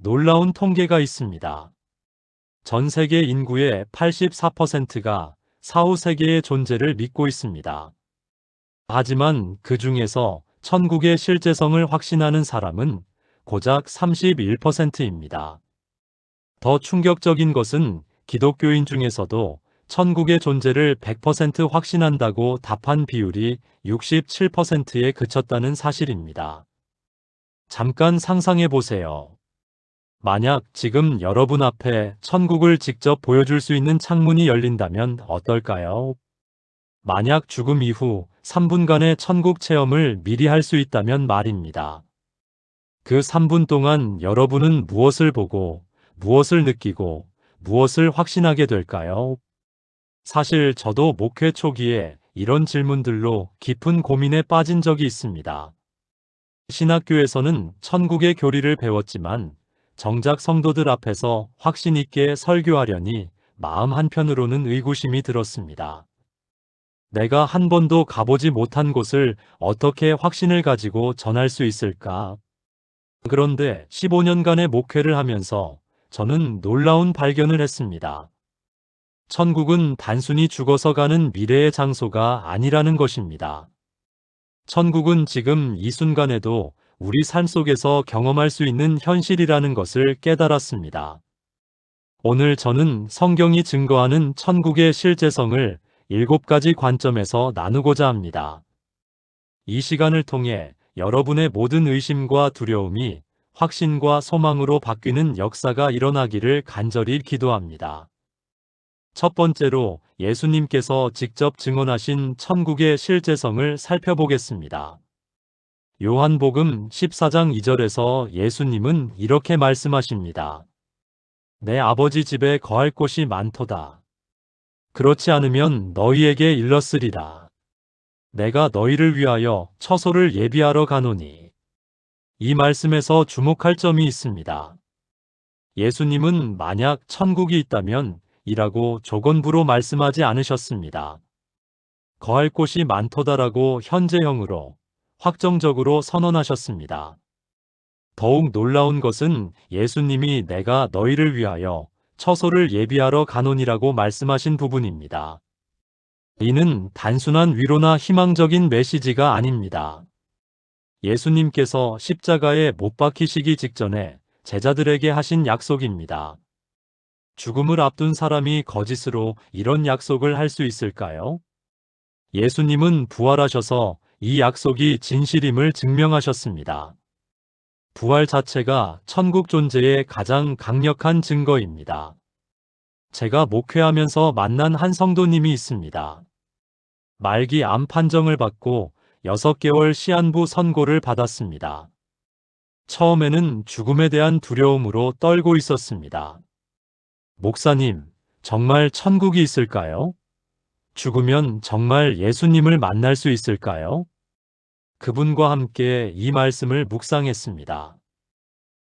놀라운 통계가 있습니다. 전 세계 인구의 84%가 사후 세계의 존재를 믿고 있습니다. 하지만 그 중에서 천국의 실제성을 확신하는 사람은 고작 31%입니다. 더 충격적인 것은 기독교인 중에서도 천국의 존재를 100% 확신한다고 답한 비율이 67%에 그쳤다는 사실입니다. 잠깐 상상해 보세요. 만약 지금 여러분 앞에 천국을 직접 보여줄 수 있는 창문이 열린다면 어떨까요? 만약 죽음 이후 3분간의 천국 체험을 미리 할 수 있다면 말입니다. 그 3분 동안 여러분은 무엇을 보고, 무엇을 느끼고, 무엇을 확신하게 될까요? 사실 저도 목회 초기에 이런 질문들로 깊은 고민에 빠진 적이 있습니다. 신학교에서는 천국의 교리를 배웠지만 정작 성도들 앞에서 확신 있게 설교하려니 마음 한편으로는 의구심이 들었습니다. 내가 한 번도 가보지 못한 곳을 어떻게 확신을 가지고 전할 수 있을까? 그런데 15년간의 목회를 하면서 저는 놀라운 발견을 했습니다. 천국은 단순히 죽어서 가는 미래의 장소가 아니라는 것입니다. 천국은 지금 이 순간에도 우리 삶 속에서 경험할 수 있는 현실이라는 것을 깨달았습니다. 오늘 저는 성경이 증거하는 천국의 실제성을 7가지 관점에서 나누고자 합니다. 이 시간을 통해 여러분의 모든 의심과 두려움이 확신과 소망으로 바뀌는 역사가 일어나기를 간절히 기도합니다. 첫 번째로 예수님께서 직접 증언하신 천국의 실제성을 살펴보겠습니다. 요한복음 14장 2절에서 예수님은 이렇게 말씀하십니다. 내 아버지 집에 거할 곳이 많도다. 그렇지 않으면 너희에게 일렀으리라. 내가 너희를 위하여 처소를 예비하러 가노니. 이 말씀에서 주목할 점이 있습니다. 예수님은 만약 천국이 있다면 이라고 조건부로 말씀하지 않으셨습니다. 거할 곳이 많도다라고 현재형으로 확정적으로 선언하셨습니다. 더욱 놀라운 것은 예수님이 내가 너희를 위하여 처소를 예비하러 가노니라고 말씀하신 부분입니다. 이는 단순한 위로나 희망적인 메시지가 아닙니다. 예수님께서 십자가에 못 박히시기 직전에 제자들에게 하신 약속입니다. 죽음을 앞둔 사람이 거짓으로 이런 약속을 할 수 있을까요? 예수님은 부활하셔서 이 약속이 진실임을 증명하셨습니다. 부활 자체가 천국 존재의 가장 강력한 증거입니다. 제가 목회하면서 만난 한 성도님이 있습니다. 말기 암 판정을 받고 6개월 시한부 선고를 받았습니다. 처음에는 죽음에 대한 두려움으로 떨고 있었습니다. 목사님, 정말 천국이 있을까요? 죽으면 정말 예수님을 만날 수 있을까요? 그분과 함께 이 말씀을 묵상했습니다.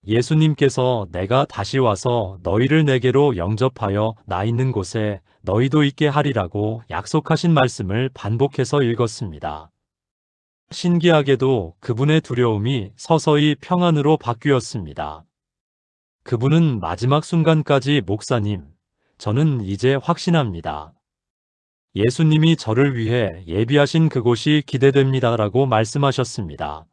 예수님께서 내가 다시 와서 너희를 내게로 영접하여 나 있는 곳에 너희도 있게 하리라고 약속하신 말씀을 반복해서 읽었습니다. 신기하게도 그분의 두려움이 서서히 평안으로 바뀌었습니다. 그분은 마지막 순간까지 목사님, 저는 이제 확신합니다. 예수님이 저를 위해 예비하신 그곳이 기대됩니다라고 말씀하셨습니다.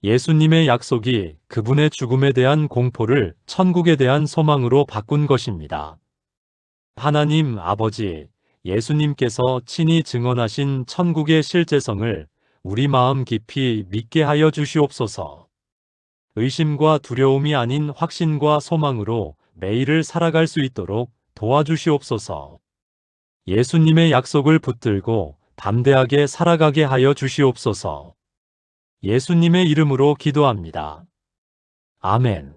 예수님의 약속이 그분의 죽음에 대한 공포를 천국에 대한 소망으로 바꾼 것입니다. 하나님 아버지, 예수님께서 친히 증언하신 천국의 실제성을 우리 마음 깊이 믿게 하여 주시옵소서. 의심과 두려움이 아닌 확신과 소망으로 매일을 살아갈 수 있도록 도와주시옵소서. 예수님의 약속을 붙들고 담대하게 살아가게 하여 주시옵소서. 예수님의 이름으로 기도합니다. 아멘.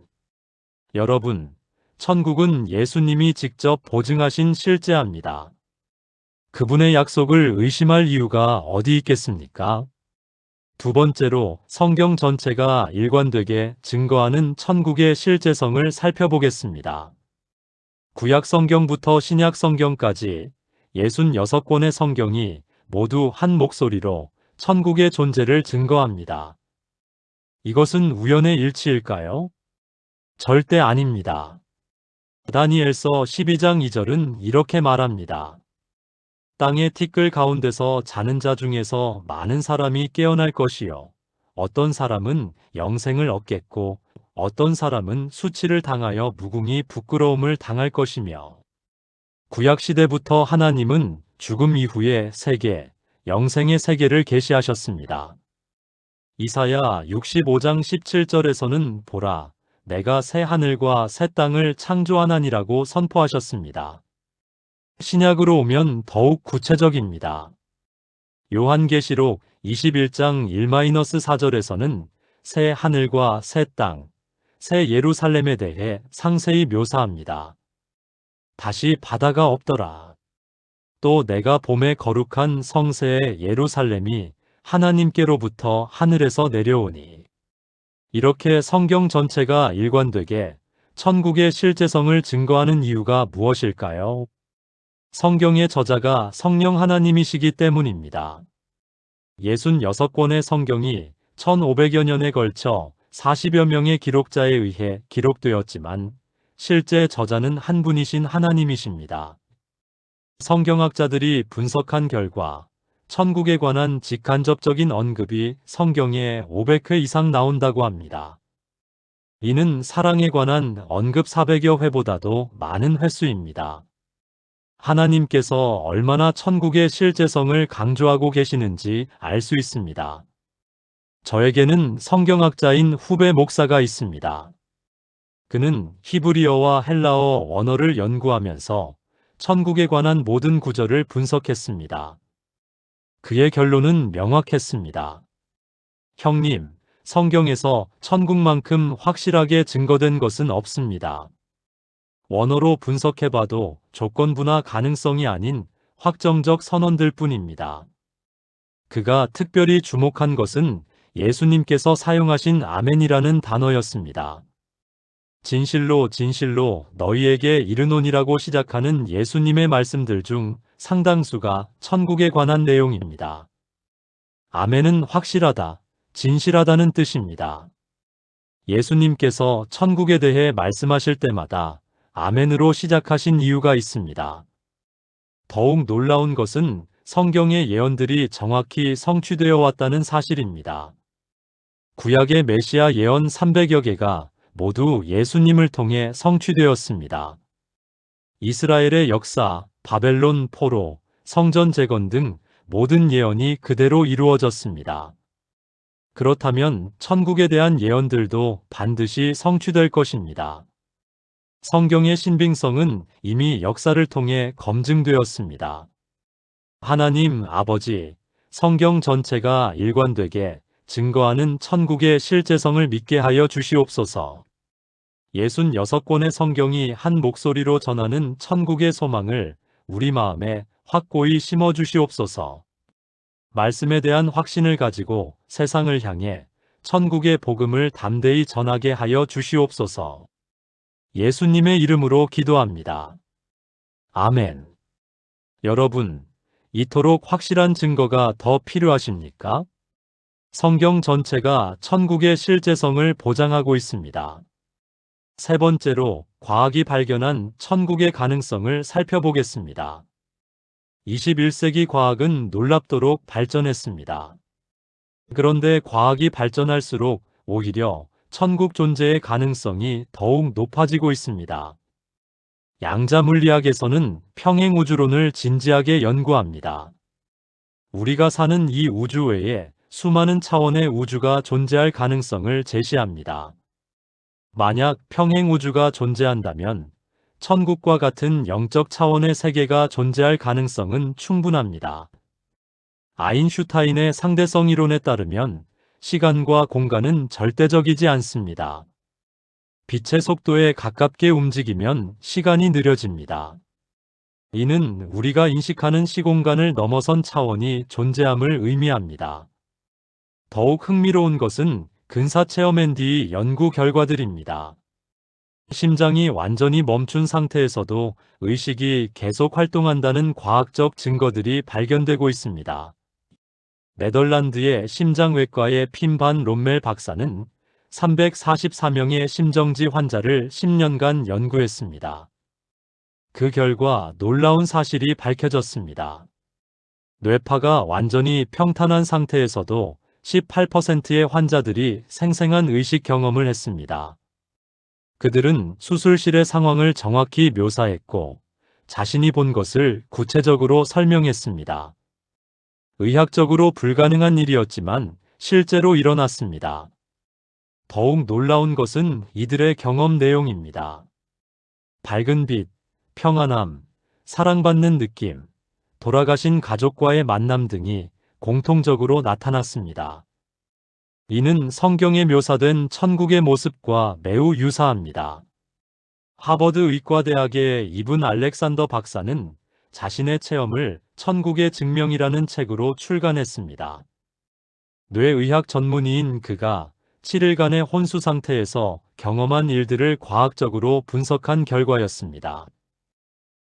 여러분, 천국은 예수님이 직접 보증하신 실제합니다. 그분의 약속을 의심할 이유가 어디 있겠습니까? 두 번째로 성경 전체가 일관되게 증거하는 천국의 실제성을 살펴보겠습니다. 구약 성경부터 신약 성경까지 66권의 성경이 모두 한 목소리로 천국의 존재를 증거합니다. 이것은 우연의 일치일까요? 절대 아닙니다. 다니엘서 12장 2절은 이렇게 말합니다. 땅의 티끌 가운데서 자는 자 중에서 많은 사람이 깨어날 것이요. 어떤 사람은 영생을 얻겠고 어떤 사람은 수치를 당하여 무궁히 부끄러움을 당할 것이며, 구약시대부터 하나님은 죽음 이후의 세계, 영생의 세계를 계시하셨습니다. 이사야 65장 17절에서는 보라, 내가 새 하늘과 새 땅을 창조하나니라고 선포하셨습니다. 신약으로 오면 더욱 구체적입니다. 요한계시록 21장 1-4절에서는 새 하늘과 새 땅, 새 예루살렘에 대해 상세히 묘사합니다. 다시 바다가 없더라. 또 내가 봄에 거룩한 성새 예루살렘이 하나님께로부터 하늘에서 내려오니. 이렇게 성경 전체가 일관되게 천국의 실제성을 증거하는 이유가 무엇일까요? 성경의 저자가 성령 하나님이시기 때문입니다. 66권의 성경이 1500여 년에 걸쳐 40여 명의 기록자에 의해 기록되었지만 실제 저자는 한 분이신 하나님이십니다. 성경학자들이 분석한 결과 천국에 관한 직간접적인 언급이 성경에 500회 이상 나온다고 합니다. 이는 사랑에 관한 언급 400여 회보다도 많은 횟수입니다. 하나님께서 얼마나 천국의 실제성을 강조하고 계시는지 알 수 있습니다. 저에게는 성경학자인 후배 목사가 있습니다. 그는 히브리어와 헬라어 언어를 연구하면서 천국에 관한 모든 구절을 분석했습니다. 그의 결론은 명확했습니다. 형님, 성경에서 천국만큼 확실하게 증거된 것은 없습니다. 원어로 분석해봐도 조건부나 가능성이 아닌 확정적 선언들 뿐입니다. 그가 특별히 주목한 것은 예수님께서 사용하신 아멘이라는 단어였습니다. 진실로 진실로 너희에게 이르노니라고 시작하는 예수님의 말씀들 중 상당수가 천국에 관한 내용입니다. 아멘은 확실하다, 진실하다는 뜻입니다. 예수님께서 천국에 대해 말씀하실 때마다 아멘으로 시작하신 이유가 있습니다. 더욱 놀라운 것은 성경의 예언들이 정확히 성취되어 왔다는 사실입니다. 구약의 메시아 예언 300여 개가 모두 예수님을 통해 성취되었습니다. 이스라엘의 역사, 바벨론 포로, 성전 재건 등 모든 예언이 그대로 이루어졌습니다. 그렇다면 천국에 대한 예언들도 반드시 성취될 것입니다. 성경의 신빙성은 이미 역사를 통해 검증되었습니다. 하나님 아버지, 성경 전체가 일관되게 증거하는 천국의 실제성을 믿게 하여 주시옵소서. 66권의 성경이 한 목소리로 전하는 천국의 소망을 우리 마음에 확고히 심어 주시옵소서. 말씀에 대한 확신을 가지고 세상을 향해 천국의 복음을 담대히 전하게 하여 주시옵소서. 예수님의 이름으로 기도합니다. 아멘. 여러분, 이토록 확실한 증거가 더 필요하십니까? 성경 전체가 천국의 실제성을 보장하고 있습니다. 세 번째로, 과학이 발견한 천국의 가능성을 살펴보겠습니다. 21세기 과학은 놀랍도록 발전했습니다. 그런데 과학이 발전할수록 오히려 천국 존재의 가능성이 더욱 높아지고 있습니다. 양자 물리학에서는 평행우주론을 진지하게 연구합니다. 우리가 사는 이 우주 외에 수많은 차원의 우주가 존재할 가능성을 제시합니다. 만약 평행우주가 존재한다면 천국과 같은 영적 차원의 세계가 존재할 가능성은 충분합니다. 아인슈타인의 상대성 이론에 따르면 시간과 공간은 절대적이지 않습니다. 빛의 속도에 가깝게 움직이면 시간이 느려집니다. 이는 우리가 인식하는 시공간을 넘어선 차원이 존재함을 의미합니다. 더욱 흥미로운 것은 근사체험 앤디 연구 결과들입니다. 심장이 완전히 멈춘 상태에서도 의식이 계속 활동한다는 과학적 증거들이 발견되고 있습니다. 네덜란드의 심장외과의 핀 반 롬멜 박사는 344명의 심정지 환자를 10년간 연구했습니다. 그 결과 놀라운 사실이 밝혀졌습니다. 뇌파가 완전히 평탄한 상태에서도 18%의 환자들이 생생한 의식 경험을 했습니다. 그들은 수술실의 상황을 정확히 묘사했고 자신이 본 것을 구체적으로 설명했습니다. 의학적으로 불가능한 일이었지만 실제로 일어났습니다. 더욱 놀라운 것은 이들의 경험 내용입니다. 밝은 빛, 평안함, 사랑받는 느낌, 돌아가신 가족과의 만남 등이 공통적으로 나타났습니다. 이는 성경에 묘사된 천국의 모습과 매우 유사합니다. 하버드 의과대학의 이분 알렉산더 박사는 자신의 체험을 천국의 증명이라는 책으로 출간했습니다. 뇌의학 전문의인 그가 7일간의 혼수 상태에서 경험한 일들을 과학적으로 분석한 결과였습니다.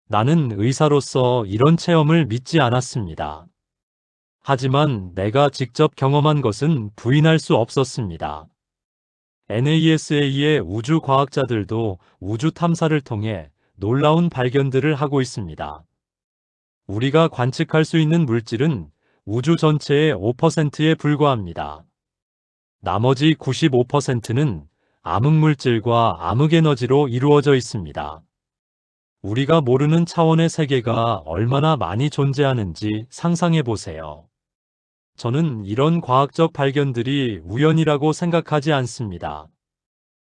나는 의사로서 이런 체험을 믿지 않았습니다. 하지만 내가 직접 경험한 것은 부인할 수 없었습니다. NASA의 우주 과학자들도 우주 탐사를 통해 놀라운 발견들을 하고 있습니다. 우리가 관측할 수 있는 물질은 우주 전체의 5%에 불과합니다. 나머지 95%는 암흑물질과 암흑에너지로 이루어져 있습니다. 우리가 모르는 차원의 세계가 얼마나 많이 존재하는지 상상해 보세요. 저는 이런 과학적 발견들이 우연이라고 생각하지 않습니다.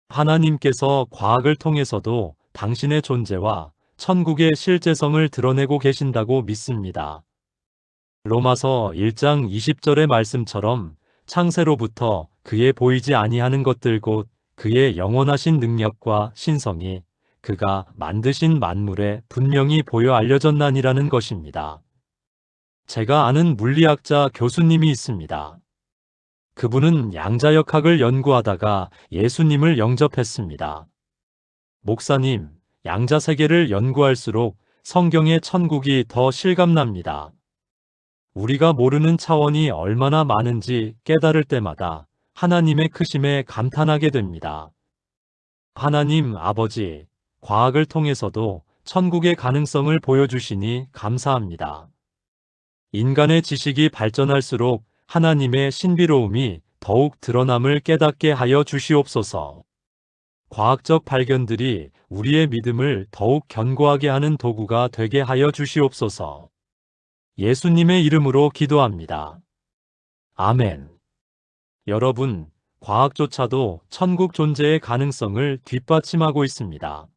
하나님께서 과학을 통해서도 당신의 존재와 천국의 실제성을 드러내고 계신다고 믿습니다. 로마서 1장 20절의 말씀처럼 창세로부터 그의 보이지 아니하는 것들 곧 그의 영원하신 능력과 신성이 그가 만드신 만물에 분명히 보여 알려졌나니라는 것입니다. 제가 아는 물리학자 교수님이 있습니다. 그분은 양자역학을 연구하다가 예수님을 영접했습니다. 목사님, 양자세계를 연구할수록 성경의 천국이 더 실감납니다. 우리가 모르는 차원이 얼마나 많은지 깨달을 때마다 하나님의 크심에 감탄하게 됩니다. 하나님 아버지, 과학을 통해서도 천국의 가능성을 보여주시니 감사합니다. 인간의 지식이 발전할수록 하나님의 신비로움이 더욱 드러남을 깨닫게 하여 주시옵소서. 과학적 발견들이 우리의 믿음을 더욱 견고하게 하는 도구가 되게 하여 주시옵소서. 예수님의 이름으로 기도합니다. 아멘. 여러분, 과학조차도 천국 존재의 가능성을 뒷받침하고 있습니다.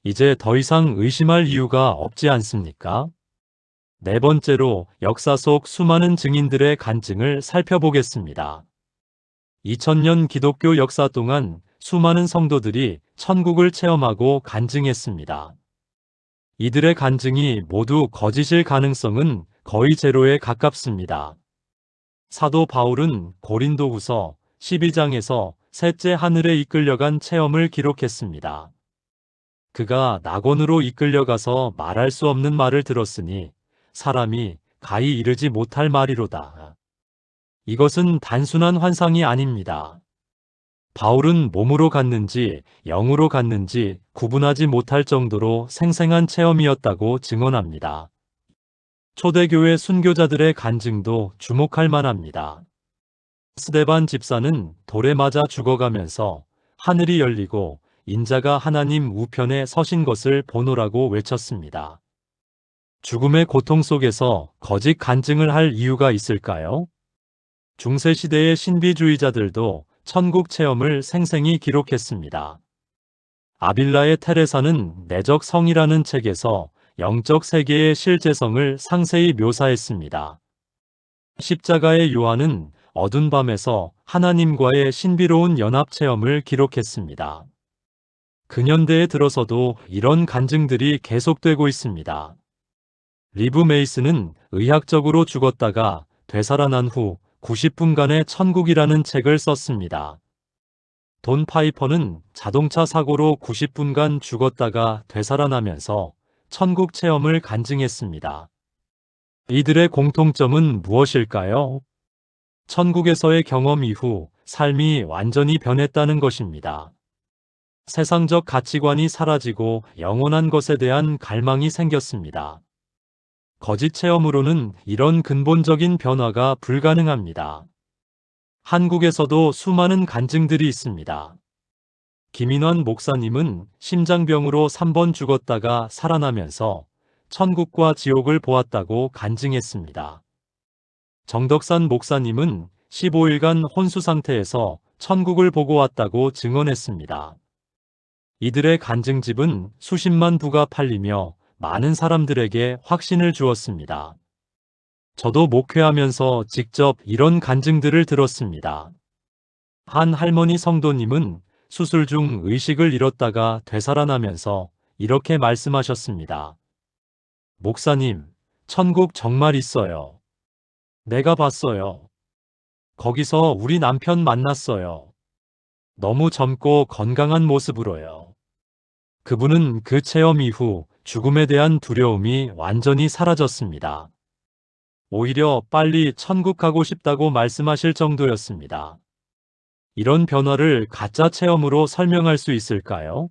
이제 더 이상 의심할 이유가 없지 않습니까? 네 번째로 역사 속 수많은 증인들의 간증을 살펴보겠습니다. 2000년 기독교 역사 동안 수많은 성도들이 천국을 체험하고 간증했습니다. 이들의 간증이 모두 거짓일 가능성은 거의 제로에 가깝습니다. 사도 바울은 고린도후서 12장에서 셋째 하늘에 이끌려간 체험을 기록했습니다. 그가 낙원으로 이끌려가서 말할 수 없는 말을 들었으니 사람이 가히 이르지 못할 말이로다. 이것은 단순한 환상이 아닙니다. 바울은 몸으로 갔는지 영으로 갔는지 구분하지 못할 정도로 생생한 체험이었다고 증언합니다. 초대교회 순교자들의 간증도 주목할 만합니다. 스데반 집사는 돌에 맞아 죽어가면서 하늘이 열리고 인자가 하나님 우편에 서신 것을 보노라고 외쳤습니다. 죽음의 고통 속에서 거짓 간증을 할 이유가 있을까요? 중세시대의 신비주의자들도 천국 체험을 생생히 기록했습니다. 아빌라의 테레사는 내적 성이라는 책에서 영적 세계의 실제성을 상세히 묘사했습니다. 십자가의 요한은 어두운 밤에서 하나님과의 신비로운 연합 체험을 기록했습니다. 근현대에 들어서도 이런 간증들이 계속되고 있습니다. 리브 메이슨은 의학적으로 죽었다가 되살아난 후 90분간의 천국이라는 책을 썼습니다. 돈 파이퍼는 자동차 사고로 90분간 죽었다가 되살아나면서 천국 체험을 간증했습니다. 이들의 공통점은 무엇일까요? 천국에서의 경험 이후 삶이 완전히 변했다는 것입니다. 세상적 가치관이 사라지고 영원한 것에 대한 갈망이 생겼습니다. 거짓 체험으로는 이런 근본적인 변화가 불가능합니다. 한국에서도 수많은 간증들이 있습니다. 김인환 목사님은 심장병으로 3번 죽었다가 살아나면서 천국과 지옥을 보았다고 간증했습니다. 정덕산 목사님은 15일간 혼수 상태에서 천국을 보고 왔다고 증언했습니다. 이들의 간증집은 수십만 부가 팔리며 많은 사람들에게 확신을 주었습니다. 저도 목회하면서 직접 이런 간증들을 들었습니다. 한 할머니 성도님은 수술 중 의식을 잃었다가 되살아나면서 이렇게 말씀하셨습니다. 목사님, 천국 정말 있어요. 내가 봤어요. 거기서 우리 남편 만났어요. 너무 젊고 건강한 모습으로요. 그분은 그 체험 이후 죽음에 대한 두려움이 완전히 사라졌습니다. 오히려 빨리 천국 가고 싶다고 말씀하실 정도였습니다. 이런 변화를 가짜 체험으로 설명할 수 있을까요?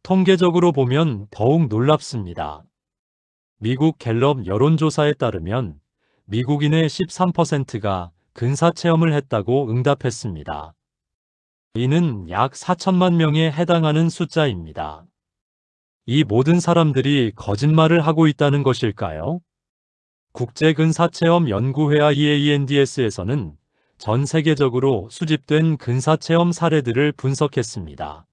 통계적으로 보면 더욱 놀랍습니다. 미국 갤럽 여론조사에 따르면 미국인의 13%가 근사 체험을 했다고 응답했습니다. 이는 약 4천만 명에 해당하는 숫자입니다. 이 모든 사람들이 거짓말을 하고 있다는 것일까요? 국제근사체험연구회와 EANDS에서는 전 세계적으로 수집된 근사체험 사례들을 분석했습니다.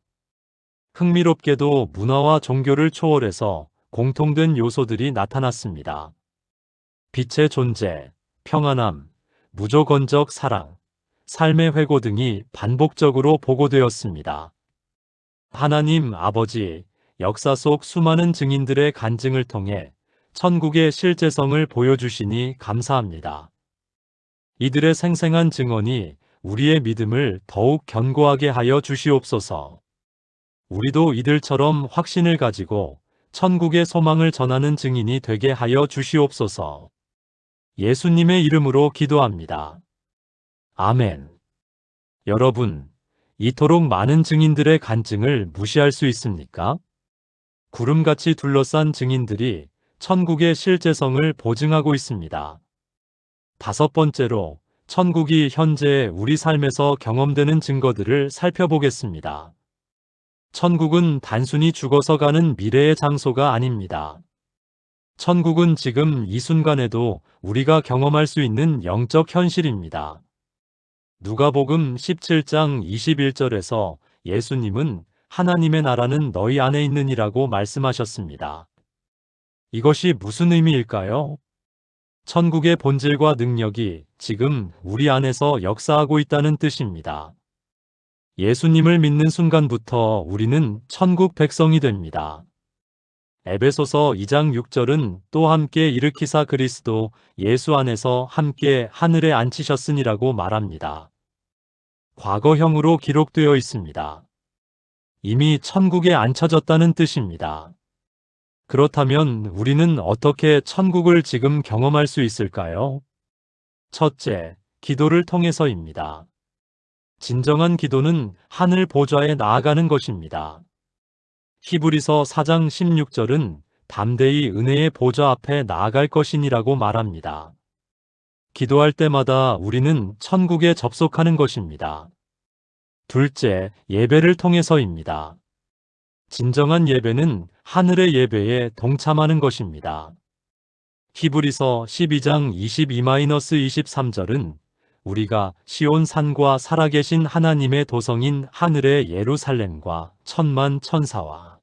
흥미롭게도 문화와 종교를 초월해서 공통된 요소들이 나타났습니다. 빛의 존재, 평안함, 무조건적 사랑, 삶의 회고 등이 반복적으로 보고되었습니다. 하나님 아버지, 역사 속 수많은 증인들의 간증을 통해 천국의 실제성을 보여주시니 감사합니다. 이들의 생생한 증언이 우리의 믿음을 더욱 견고하게 하여 주시옵소서. 우리도 이들처럼 확신을 가지고 천국의 소망을 전하는 증인이 되게 하여 주시옵소서. 예수님의 이름으로 기도합니다. 아멘. 여러분, 이토록 많은 증인들의 간증을 무시할 수 있습니까? 구름같이 둘러싼 증인들이 천국의 실제성을 보증하고 있습니다. 다섯 번째로, 천국이 현재 우리 삶에서 경험되는 증거들을 살펴보겠습니다. 천국은 단순히 죽어서 가는 미래의 장소가 아닙니다. 천국은 지금 이 순간에도 우리가 경험할 수 있는 영적 현실입니다. 누가복음 17장 21절에서 예수님은 하나님의 나라는 너희 안에 있느니라고 말씀하셨습니다. 이것이 무슨 의미일까요? 천국의 본질과 능력이 지금 우리 안에서 역사하고 있다는 뜻입니다. 예수님을 믿는 순간부터 우리는 천국 백성이 됩니다. 에베소서 2장 6절은 또 함께 일으키사 그리스도 예수 안에서 함께 하늘에 앉히셨으니라고 말합니다. 과거형으로 기록되어 있습니다. 이미 천국에 앉혀졌다는 뜻입니다. 그렇다면 우리는 어떻게 천국을 지금 경험할 수 있을까요? 첫째, 기도를 통해서입니다. 진정한 기도는 하늘 보좌에 나아가는 것입니다. 히브리서 4장 16절은 담대히 은혜의 보좌 앞에 나아갈 것이니라고 말합니다. 기도할 때마다 우리는 천국에 접속하는 것입니다. 둘째, 예배를 통해서입니다. 진정한 예배는 하늘의 예배에 동참하는 것입니다. 히브리서 12장 22-23절은 우리가 시온 산과 살아계신 하나님의 도성인 하늘의 예루살렘과 천만 천사와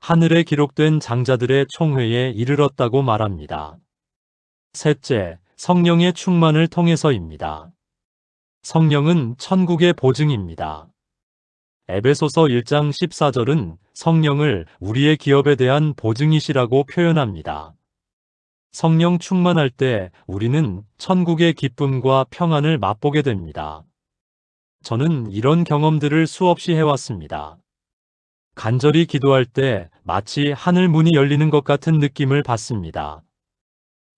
하늘에 기록된 장자들의 총회에 이르렀다고 말합니다. 셋째, 성령의 충만을 통해서입니다. 성령은 천국의 보증입니다. 에베소서 1장 14절은 성령을 우리의 기업에 대한 보증이시라고 표현합니다. 성령 충만할 때 우리는 천국의 기쁨과 평안을 맛보게 됩니다. 저는 이런 경험들을 수없이 해왔습니다. 간절히 기도할 때 마치 하늘 문이 열리는 것 같은 느낌을 받습니다.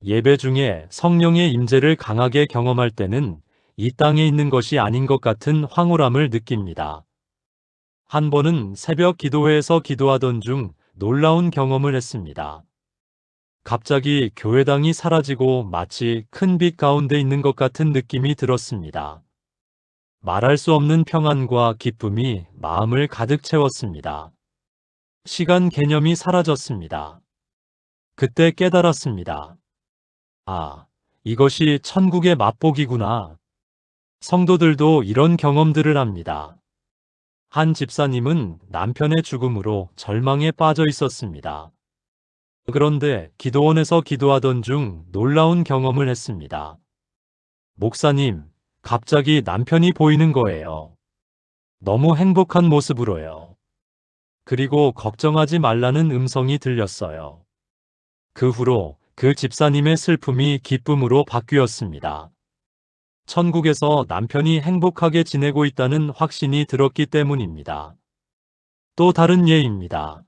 예배 중에 성령의 임재를 강하게 경험할 때는 이 땅에 있는 것이 아닌 것 같은 황홀함을 느낍니다. 한 번은 새벽 기도회에서 기도하던 중 놀라운 경험을 했습니다. 갑자기 교회당이 사라지고 마치 큰 빛 가운데 있는 것 같은 느낌이 들었습니다. 말할 수 없는 평안과 기쁨이 마음을 가득 채웠습니다. 시간 개념이 사라졌습니다. 그때 깨달았습니다. 아, 이것이 천국의 맛보기구나. 성도들도 이런 경험들을 합니다. 한 집사님은 남편의 죽음으로 절망에 빠져 있었습니다. 그런데 기도원에서 기도하던 중 놀라운 경험을 했습니다. 목사님, 갑자기 남편이 보이는 거예요. 너무 행복한 모습으로요. 그리고 걱정하지 말라는 음성이 들렸어요. 그 후로 그 집사님의 슬픔이 기쁨으로 바뀌었습니다. 천국에서 남편이 행복하게 지내고 있다는 확신이 들었기 때문입니다. 또 다른 예입니다.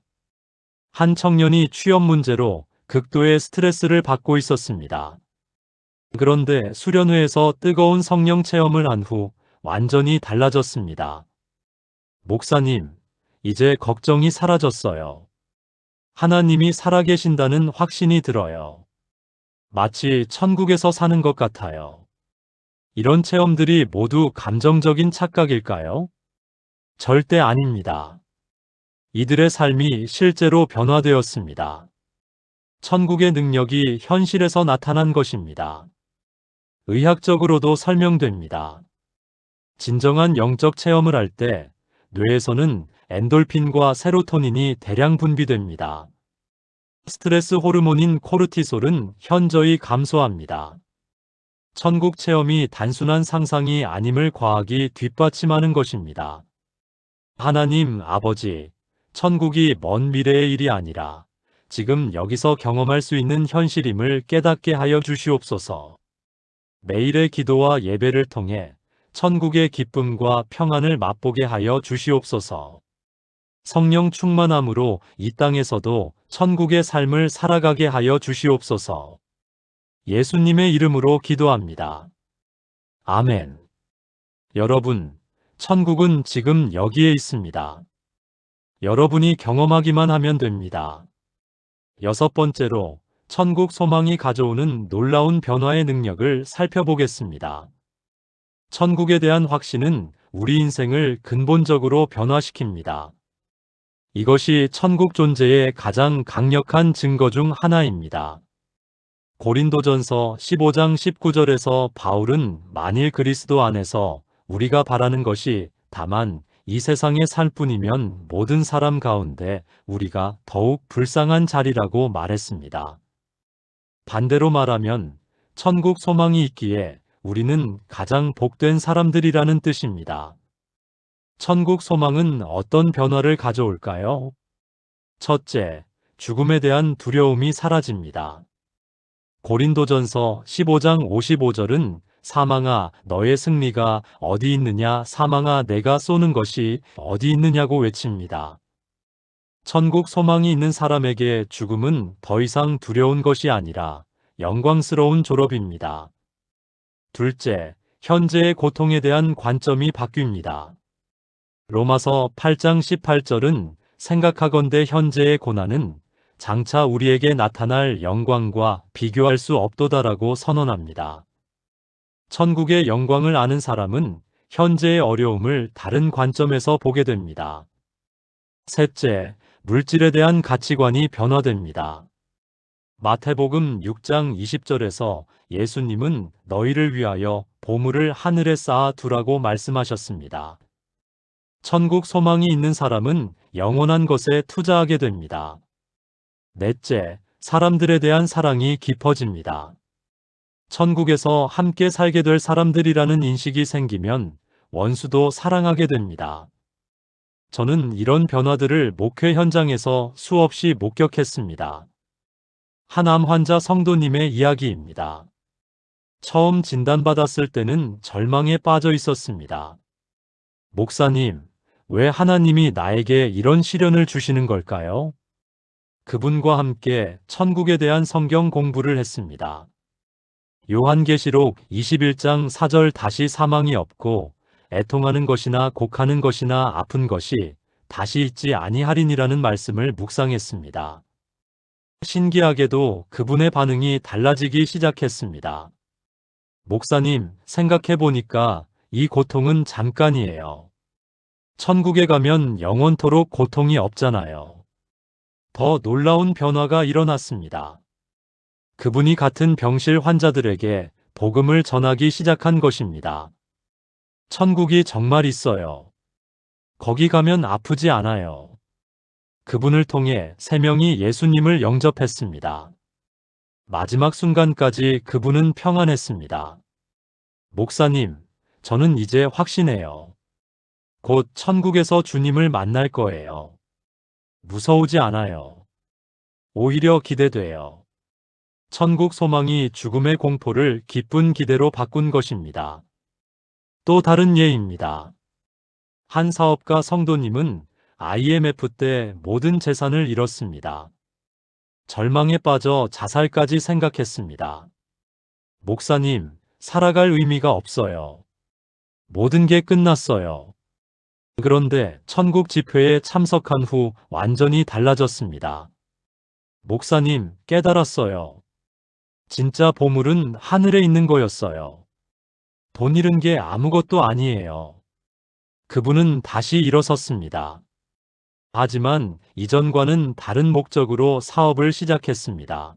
한 청년이 취업 문제로 극도의 스트레스를 받고 있었습니다. 그런데 수련회에서 뜨거운 성령 체험을 한 후 완전히 달라졌습니다. 목사님, 이제 걱정이 사라졌어요. 하나님이 살아계신다는 확신이 들어요. 마치 천국에서 사는 것 같아요. 이런 체험들이 모두 감정적인 착각일까요? 절대 아닙니다. 이들의 삶이 실제로 변화되었습니다. 천국의 능력이 현실에서 나타난 것입니다. 의학적으로도 설명됩니다. 진정한 영적 체험을 할 때 뇌에서는 엔돌핀과 세로토닌이 대량 분비됩니다. 스트레스 호르몬인 코르티솔은 현저히 감소합니다. 천국 체험이 단순한 상상이 아님을 과학이 뒷받침하는 것입니다. 하나님 아버지, 천국이 먼 미래의 일이 아니라 지금 여기서 경험할 수 있는 현실임을 깨닫게 하여 주시옵소서. 매일의 기도와 예배를 통해 천국의 기쁨과 평안을 맛보게 하여 주시옵소서. 성령 충만함으로 이 땅에서도 천국의 삶을 살아가게 하여 주시옵소서. 예수님의 이름으로 기도합니다. 아멘. 여러분, 천국은 지금 여기에 있습니다. 여러분이 경험하기만 하면 됩니다. 6번째로, 천국 소망이 가져오는 놀라운 변화의 능력을 살펴보겠습니다. 천국에 대한 확신은 우리 인생을 근본적으로 변화시킵니다. 이것이 천국 존재의 가장 강력한 증거 중 하나입니다. 고린도전서 15장 19절에서 바울은 만일 그리스도 안에서 우리가 바라는 것이 다만 이 세상에 살 뿐이면 모든 사람 가운데 우리가 더욱 불쌍한 자리라고 말했습니다. 반대로 말하면 천국 소망이 있기에 우리는 가장 복된 사람들이라는 뜻입니다. 천국 소망은 어떤 변화를 가져올까요? 첫째, 죽음에 대한 두려움이 사라집니다. 고린도전서 15장 55절은 사망아 너의 승리가 어디 있느냐, 사망아 내가 쏘는 것이 어디 있느냐고 외칩니다. 천국 소망이 있는 사람에게 죽음은 더 이상 두려운 것이 아니라 영광스러운 졸업입니다. 둘째, 현재의 고통에 대한 관점이 바뀝니다. 로마서 8장 18절은 생각하건대 현재의 고난은 장차 우리에게 나타날 영광과 비교할 수 없도다라고 선언합니다. 천국의 영광을 아는 사람은 현재의 어려움을 다른 관점에서 보게 됩니다. 셋째, 물질에 대한 가치관이 변화됩니다. 마태복음 6장 20절에서 예수님은 너희를 위하여 보물을 하늘에 쌓아 두라고 말씀하셨습니다. 천국 소망이 있는 사람은 영원한 것에 투자하게 됩니다. 넷째, 사람들에 대한 사랑이 깊어집니다. 천국에서 함께 살게 될 사람들이라는 인식이 생기면 원수도 사랑하게 됩니다. 저는 이런 변화들을 목회 현장에서 수없이 목격했습니다. 한 암 환자 성도님의 이야기입니다. 처음 진단받았을 때는 절망에 빠져 있었습니다. 목사님, 왜 하나님이 나에게 이런 시련을 주시는 걸까요? 그분과 함께 천국에 대한 성경 공부를 했습니다. 요한계시록 21장 4절 다시 사망이 없고 애통하는 것이나 곡하는 것이나 아픈 것이 다시 있지 아니하리니라는 말씀을 묵상했습니다. 신기하게도 그분의 반응이 달라지기 시작했습니다. 목사님, 생각해보니까 이 고통은 잠깐이에요. 천국에 가면 영원토록 고통이 없잖아요. 더 놀라운 변화가 일어났습니다. 그분이 같은 병실 환자들에게 복음을 전하기 시작한 것입니다. 천국이 정말 있어요. 거기 가면 아프지 않아요. 그분을 통해 3명이 예수님을 영접했습니다. 마지막 순간까지 그분은 평안했습니다. 목사님, 저는 이제 확신해요. 곧 천국에서 주님을 만날 거예요. 무서우지 않아요. 오히려 기대돼요. 천국 소망이 죽음의 공포를 기쁜 기대로 바꾼 것입니다. 또 다른 예입니다. 한 사업가 성도님은 IMF 때 모든 재산을 잃었습니다. 절망에 빠져 자살까지 생각했습니다. 목사님, 살아갈 의미가 없어요. 모든 게 끝났어요. 그런데 천국 집회에 참석한 후 완전히 달라졌습니다. 목사님, 깨달았어요. 진짜 보물은 하늘에 있는 거였어요. 돈 잃은 게 아무것도 아니에요. 그분은 다시 일어섰습니다. 하지만 이전과는 다른 목적으로 사업을 시작했습니다.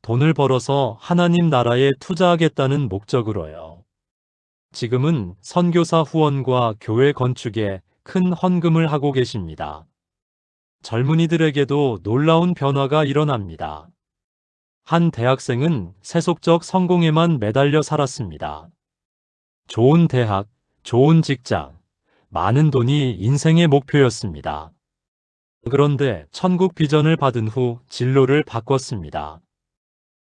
돈을 벌어서 하나님 나라에 투자하겠다는 목적으로요. 지금은 선교사 후원과 교회 건축에 큰 헌금을 하고 계십니다. 젊은이들에게도 놀라운 변화가 일어납니다. 한 대학생은 세속적 성공에만 매달려 살았습니다. 좋은 대학, 좋은 직장, 많은 돈이 인생의 목표였습니다. 그런데 천국 비전을 받은 후 진로를 바꿨습니다.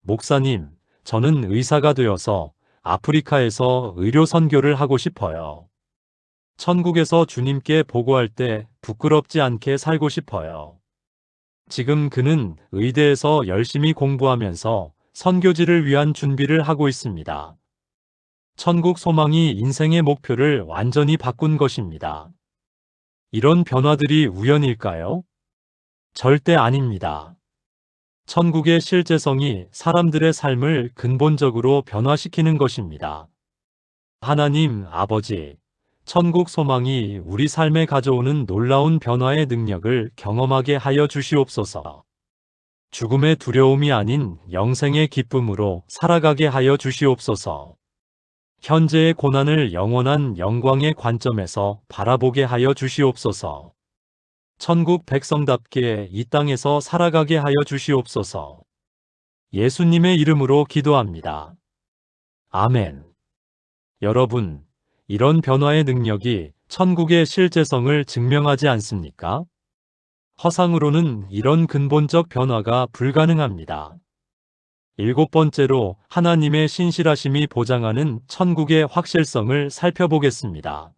목사님, 저는 의사가 되어서 아프리카에서 의료 선교를 하고 싶어요. 천국에서 주님께 보고할 때 부끄럽지 않게 살고 싶어요. 지금 그는 의대에서 열심히 공부하면서 선교지를 위한 준비를 하고 있습니다. 천국 소망이 인생의 목표를 완전히 바꾼 것입니다. 이런 변화들이 우연일까요? 절대 아닙니다. 천국의 실제성이 사람들의 삶을 근본적으로 변화시키는 것입니다. 하나님 아버지, 천국 소망이 우리 삶에 가져오는 놀라운 변화의 능력을 경험하게 하여 주시옵소서. 죽음의 두려움이 아닌 영생의 기쁨으로 살아가게 하여 주시옵소서. 현재의 고난을 영원한 영광의 관점에서 바라보게 하여 주시옵소서. 천국 백성답게 이 땅에서 살아가게 하여 주시옵소서. 예수님의 이름으로 기도합니다. 아멘. 여러분, 이런 변화의 능력이 천국의 실제성을 증명하지 않습니까? 허상으로는 이런 근본적 변화가 불가능합니다. 7번째로 하나님의 신실하심이 보장하는 천국의 확실성을 살펴보겠습니다.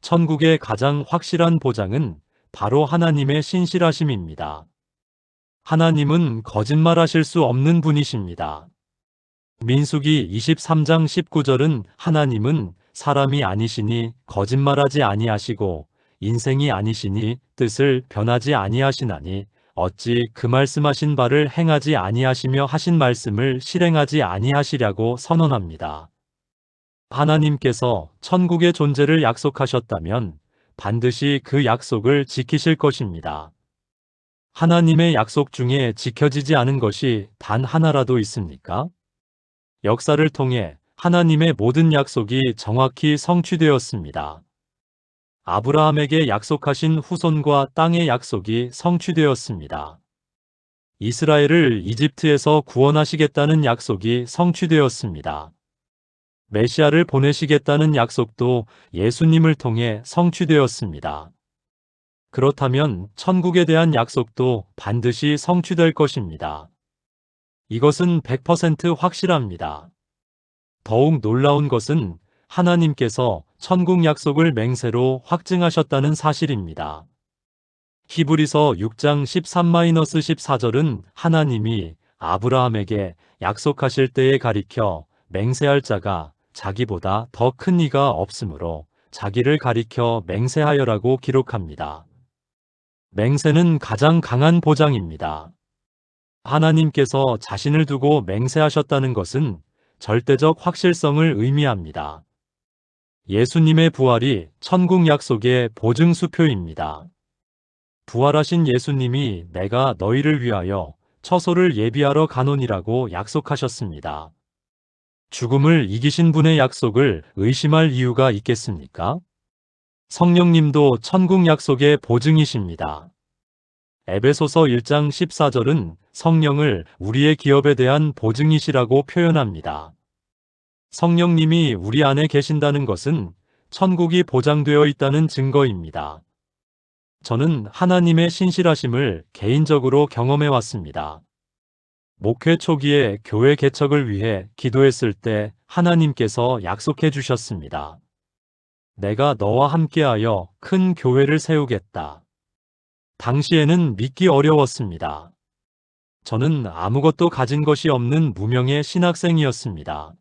천국의 가장 확실한 보장은 바로 하나님의 신실하심입니다. 하나님은 거짓말하실 수 없는 분이십니다. 민수기 23장 19절은 하나님은 사람이 아니시니 거짓말하지 아니하시고 인생이 아니시니 뜻을 변하지 아니하시나니 어찌 그 말씀하신 바를 행하지 아니하시며 하신 말씀을 실행하지 아니하시랴고 선언합니다. 하나님께서 천국의 존재를 약속하셨다면 반드시 그 약속을 지키실 것입니다. 하나님의 약속 중에 지켜지지 않은 것이 단 하나라도 있습니까? 역사를 통해 하나님의 모든 약속이 정확히 성취되었습니다. 아브라함에게 약속하신 후손과 땅의 약속이 성취되었습니다. 이스라엘을 이집트에서 구원하시겠다는 약속이 성취되었습니다. 메시아를 보내시겠다는 약속도 예수님을 통해 성취되었습니다. 그렇다면 천국에 대한 약속도 반드시 성취될 것입니다. 이것은 100% 확실합니다. 더욱 놀라운 것은 하나님께서 천국 약속을 맹세로 확증하셨다는 사실입니다. 히브리서 6장 13-14절은 하나님이 아브라함에게 약속하실 때에 가리켜 맹세할 자가 자기보다 더 큰 이가 없으므로 자기를 가리켜 맹세하여라고 기록합니다. 맹세는 가장 강한 보장입니다. 하나님께서 자신을 두고 맹세하셨다는 것은 절대적 확실성을 의미합니다. 예수님의 부활이 천국 약속의 보증수표입니다. 부활하신 예수님이 내가 너희를 위하여 처소를 예비하러 가노니라고 약속하셨습니다. 죽음을 이기신 분의 약속을 의심할 이유가 있겠습니까? 성령님도 천국 약속의 보증이십니다. 에베소서 1장 14절은 성령을 우리의 기업에 대한 보증이시라고 표현합니다. 성령님이 우리 안에 계신다는 것은 천국이 보장되어 있다는 증거입니다. 저는 하나님의 신실하심을 개인적으로 경험해 왔습니다. 목회 초기에 교회 개척을 위해 기도했을 때 하나님께서 약속해 주셨습니다. 내가 너와 함께하여 큰 교회를 세우겠다. 당시에는 믿기 어려웠습니다. 저는 아무것도 가진 것이 없는 무명의 신학생이었습니다.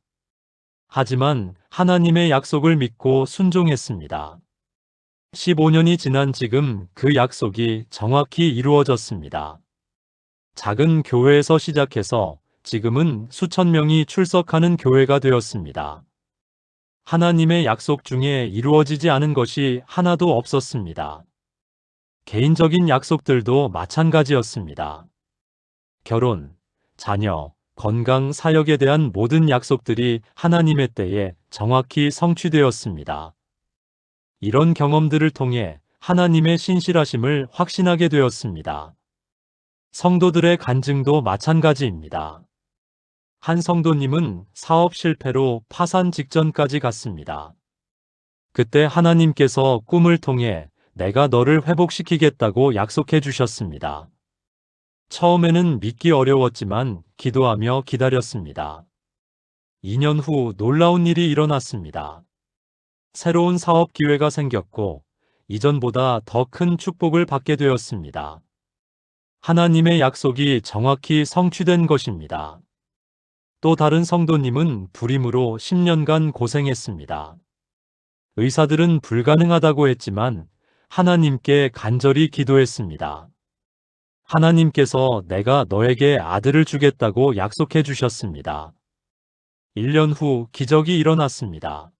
하지만 하나님의 약속을 믿고 순종했습니다. 15년이 지난 지금 그 약속이 정확히 이루어졌습니다. 작은 교회에서 시작해서 지금은 수천 명이 출석하는 교회가 되었습니다. 하나님의 약속 중에 이루어지지 않은 것이 하나도 없었습니다. 개인적인 약속들도 마찬가지였습니다. 결혼, 자녀, 건강, 사역에 대한 모든 약속들이 하나님의 때에 정확히 성취되었습니다. 이런 경험들을 통해 하나님의 신실하심을 확신하게 되었습니다. 성도들의 간증도 마찬가지입니다. 한 성도님은 사업 실패로 파산 직전까지 갔습니다. 그때 하나님께서 꿈을 통해 내가 너를 회복시키겠다고 약속해 주셨습니다. 처음에는 믿기 어려웠지만 기도하며 기다렸습니다. 2년 후 놀라운 일이 일어났습니다. 새로운 사업 기회가 생겼고 이전보다 더 큰 축복을 받게 되었습니다. 하나님의 약속이 정확히 성취된 것입니다. 또 다른 성도님은 불임으로 10년간 고생했습니다. 의사들은 불가능하다고 했지만 하나님께 간절히 기도했습니다. 하나님께서 내가 너에게 아들을 주겠다고 약속해 주셨습니다. 1년 후 기적이 일어났습니다.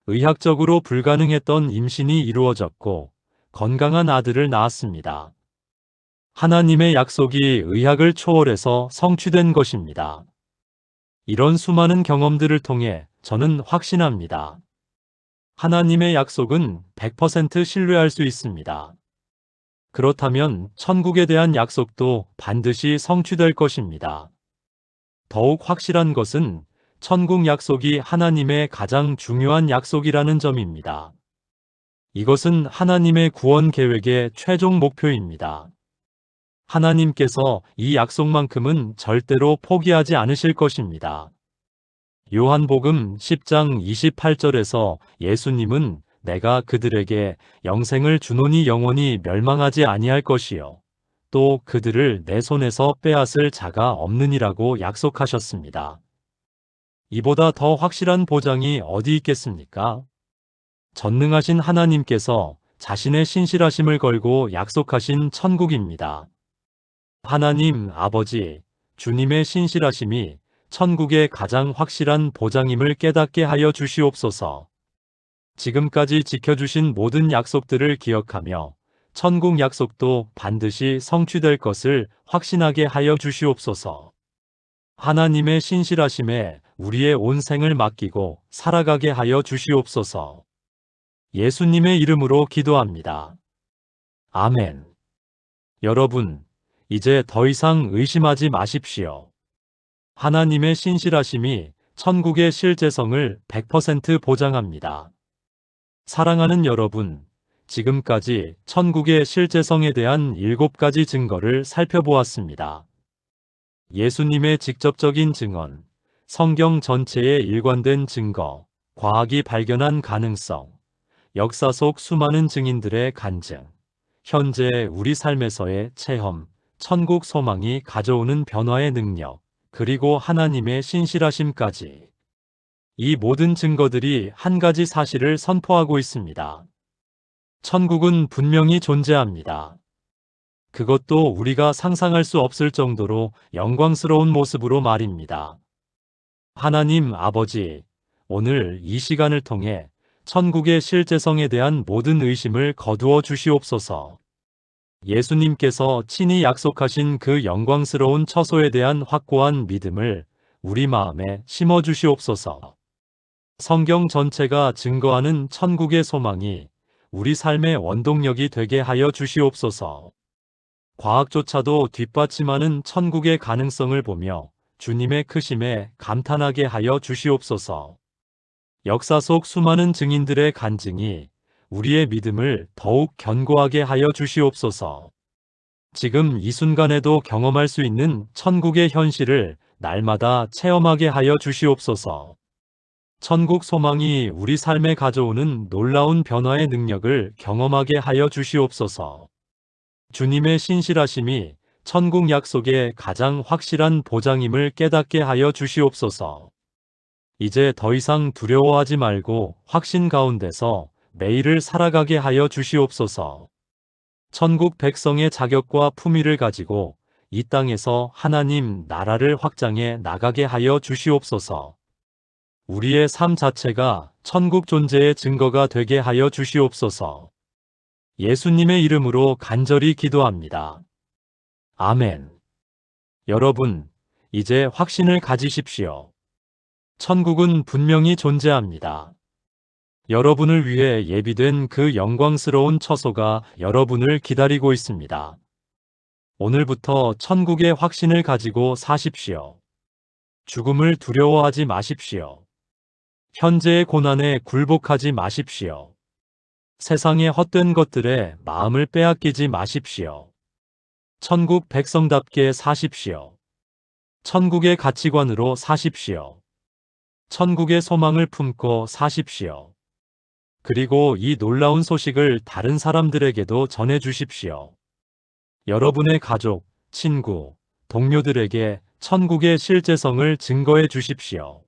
의학적으로 불가능했던 임신이 이루어졌고 건강한 아들을 낳았습니다. 하나님의 약속이 의학을 초월해서 성취된 것입니다. 이런 수많은 경험들을 통해 저는 확신합니다. 하나님의 약속은 100% 신뢰할 수 있습니다. 그렇다면 천국에 대한 약속도 반드시 성취될 것입니다. 더욱 확실한 것은 천국 약속이 하나님의 가장 중요한 약속이라는 점입니다. 이것은 하나님의 구원 계획의 최종 목표입니다. 하나님께서 이 약속만큼은 절대로 포기하지 않으실 것입니다. 요한복음 10장 28절에서 예수님은 내가 그들에게 영생을 주노니 영원히 멸망하지 아니할 것이요 또 그들을 내 손에서 빼앗을 자가 없느니라고 약속하셨습니다. 이보다 더 확실한 보장이 어디 있겠습니까? 전능하신 하나님께서 자신의 신실하심을 걸고 약속하신 천국입니다. 하나님 아버지, 주님의 신실하심이 천국의 가장 확실한 보장임을 깨닫게 하여 주시옵소서. 지금까지 지켜주신 모든 약속들을 기억하며 천국 약속도 반드시 성취될 것을 확신하게 하여 주시옵소서. 하나님의 신실하심에 우리의 온 생을 맡기고 살아가게 하여 주시옵소서. 예수님의 이름으로 기도합니다. 아멘. 여러분, 이제 더 이상 의심하지 마십시오. 하나님의 신실하심이 천국의 실제성을 100% 보장합니다. 사랑하는 여러분, 지금까지 천국의 실제성에 대한 7가지 증거를 살펴보았습니다. 예수님의 직접적인 증언, 성경 전체의 일관된 증거, 과학이 발견한 가능성, 역사 속 수많은 증인들의 간증, 현재 우리 삶에서의 체험, 천국 소망이 가져오는 변화의 능력, 그리고 하나님의 신실하심까지. 이 모든 증거들이 한 가지 사실을 선포하고 있습니다. 천국은 분명히 존재합니다. 그것도 우리가 상상할 수 없을 정도로 영광스러운 모습으로 말입니다. 하나님 아버지, 오늘 이 시간을 통해 천국의 실제성에 대한 모든 의심을 거두어 주시옵소서. 예수님께서 친히 약속하신 그 영광스러운 처소에 대한 확고한 믿음을 우리 마음에 심어 주시옵소서. 성경 전체가 증거하는 천국의 소망이 우리 삶의 원동력이 되게 하여 주시옵소서. 과학조차도 뒷받침하는 천국의 가능성을 보며 주님의 크심에 감탄하게 하여 주시옵소서. 역사 속 수많은 증인들의 간증이 우리의 믿음을 더욱 견고하게 하여 주시옵소서. 지금 이 순간에도 경험할 수 있는 천국의 현실을 날마다 체험하게 하여 주시옵소서. 천국 소망이 우리 삶에 가져오는 놀라운 변화의 능력을 경험하게 하여 주시옵소서. 주님의 신실하심이 천국 약속의 가장 확실한 보장임을 깨닫게 하여 주시옵소서. 이제 더 이상 두려워하지 말고 확신 가운데서 매일을 살아가게 하여 주시옵소서. 천국 백성의 자격과 품위를 가지고 이 땅에서 하나님 나라를 확장해 나가게 하여 주시옵소서. 우리의 삶 자체가 천국 존재의 증거가 되게 하여 주시옵소서. 예수님의 이름으로 간절히 기도합니다. 아멘. 여러분, 이제 확신을 가지십시오. 천국은 분명히 존재합니다. 여러분을 위해 예비된 그 영광스러운 처소가 여러분을 기다리고 있습니다. 오늘부터 천국의 확신을 가지고 사십시오. 죽음을 두려워하지 마십시오. 현재의 고난에 굴복하지 마십시오. 세상의 헛된 것들에 마음을 빼앗기지 마십시오. 천국 백성답게 사십시오. 천국의 가치관으로 사십시오. 천국의 소망을 품고 사십시오. 그리고 이 놀라운 소식을 다른 사람들에게도 전해 주십시오. 여러분의 가족, 친구, 동료들에게 천국의 실제성을 증거해 주십시오.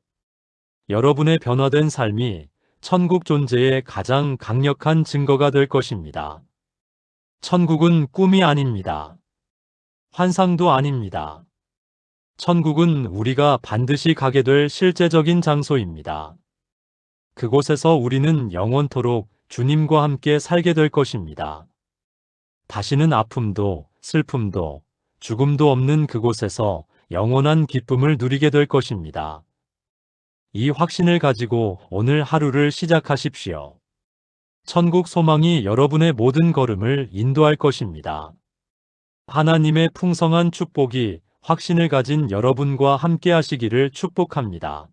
여러분의 변화된 삶이 천국 존재의 가장 강력한 증거가 될 것입니다. 천국은 꿈이 아닙니다. 환상도 아닙니다. 천국은 우리가 반드시 가게 될 실제적인 장소입니다. 그곳에서 우리는 영원토록 주님과 함께 살게 될 것입니다. 다시는 아픔도 슬픔도 죽음도 없는 그곳에서 영원한 기쁨을 누리게 될 것입니다. 이 확신을 가지고 오늘 하루를 시작하십시오. 천국 소망이 여러분의 모든 걸음을 인도할 것입니다. 하나님의 풍성한 축복이 확신을 가진 여러분과 함께 하시기를 축복합니다.